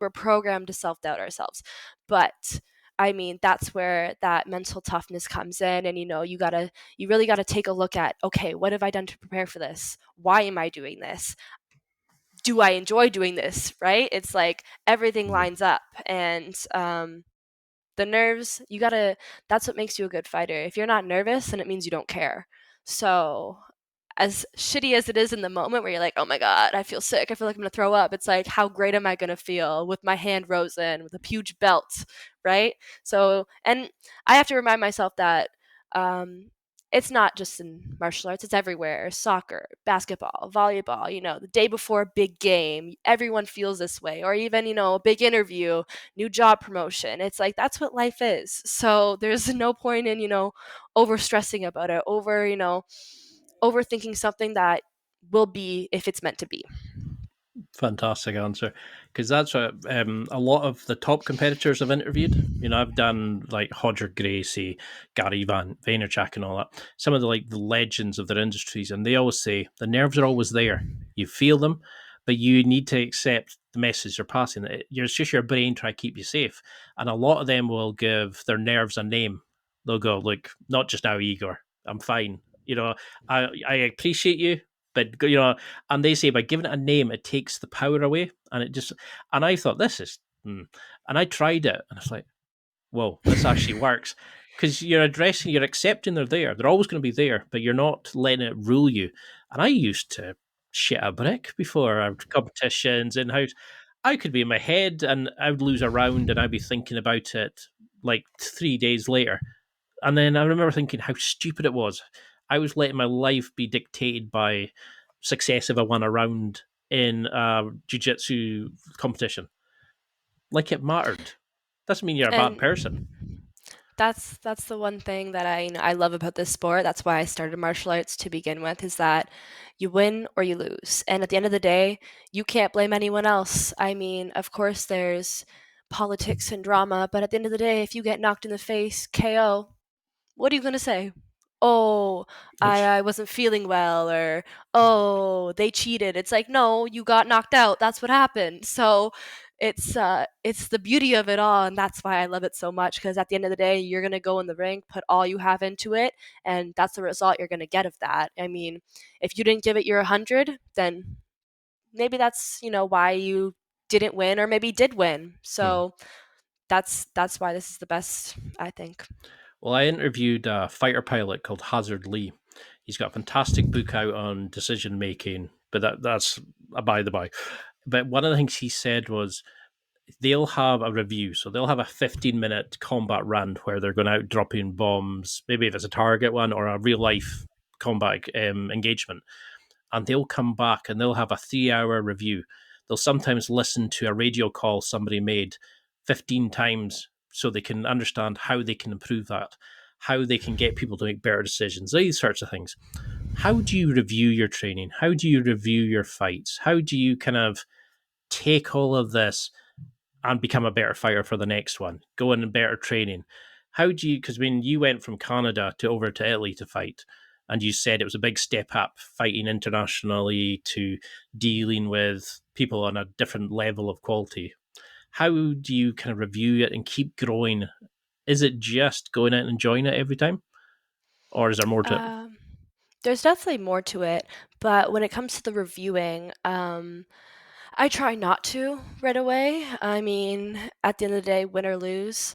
we're programmed to self-doubt ourselves. But I mean, that's where that mental toughness comes in, and you really got to take a look at, okay, what have I done to prepare for this? Why am I doing this? Do I enjoy doing this? Right? It's like everything Mhm. lines up, and the nerves, that's what makes you a good fighter. If you're not nervous, then it means you don't care. So, as shitty as it is in the moment where you're like, "Oh my god, I feel sick. I feel like I'm gonna throw up." It's like, how great am I gonna feel with my hand frozen, with a huge belt, right? So, and I have to remind myself that um, it's not just in martial arts; it's everywhere. Soccer, basketball, volleyball. The day before a big game, everyone feels this way. Or even a big interview, new job promotion. It's like that's what life is. So there's no point in over stressing about it, overthinking something that will be if it's meant to be. Fantastic answer, because that's what a lot of the top competitors I've interviewed. I've done like Hodger Gracie, Gary Van Vaynerchuk, and all that. Some of the legends of their industries, and they always say the nerves are always there. You feel them, but you need to accept the message they're passing. It's just your brain trying to keep you safe, and a lot of them will give their nerves a name. They'll go, "Look, not just now, Igor. I'm fine. I appreciate you, but and they say by giving it a name, it takes the power away, and it just. And I thought this is, and I tried it, and it's like, whoa, this actually works because you're accepting they're there. They're always going to be there, but you're not letting it rule you. And I used to shit a brick before our competitions in house. I could be in my head, and I would lose a round, and I'd be thinking about it like 3 days later. And then I remember thinking how stupid it was. I was letting my life be dictated by success if I won a round in a jiu-jitsu competition. Like it mattered. Doesn't mean you're a bad person. And that's the one thing that I love about this sport. That's why I started martial arts to begin with, is that you win or you lose. And at the end of the day, you can't blame anyone else. I mean, of course there's politics and drama, but at the end of the day, if you get knocked in the face, KO, what are you gonna say? Oh, I, It's I wasn't feeling well, or oh, they cheated. It's like, no, you got knocked out. That's what happened. So it's the beauty of it all, and that's why I love it so much. Because at the end of the day, you're gonna go in the ring, put all you have into it, and that's the result you're gonna get of that. I mean, if you didn't give it your 100, then maybe that's why you didn't win, or maybe did win. hmm. So that's why this is the best, I think. Well, I interviewed a fighter pilot called Hazard Lee. He's got a fantastic book out on decision making, but that's a by the by. But one of the things he said was they'll have a review. So they'll have a 15-minute combat run where they're going out dropping bombs, maybe if it's a target one or a real life combat engagement. And they'll come back and they'll have a 3 hour review. They'll sometimes listen to a radio call somebody made 15 times so they can understand how they can improve that, how they can get people to make better decisions, these sorts of things. How do you review your training? How do you review your fights? How do you kind of take all of this and become a better fighter for the next one, go in better training? How do you, because when you went from Canada to over to Italy to fight, and you said it was a big step up fighting internationally to dealing with people on a different level of quality, how do you kind of review it and keep growing? Is it just going out and enjoying it every time, or is there more to it? Um, there's definitely more to it, but when it comes to the reviewing, I try not to right away. I mean, at the end of the day, win or lose,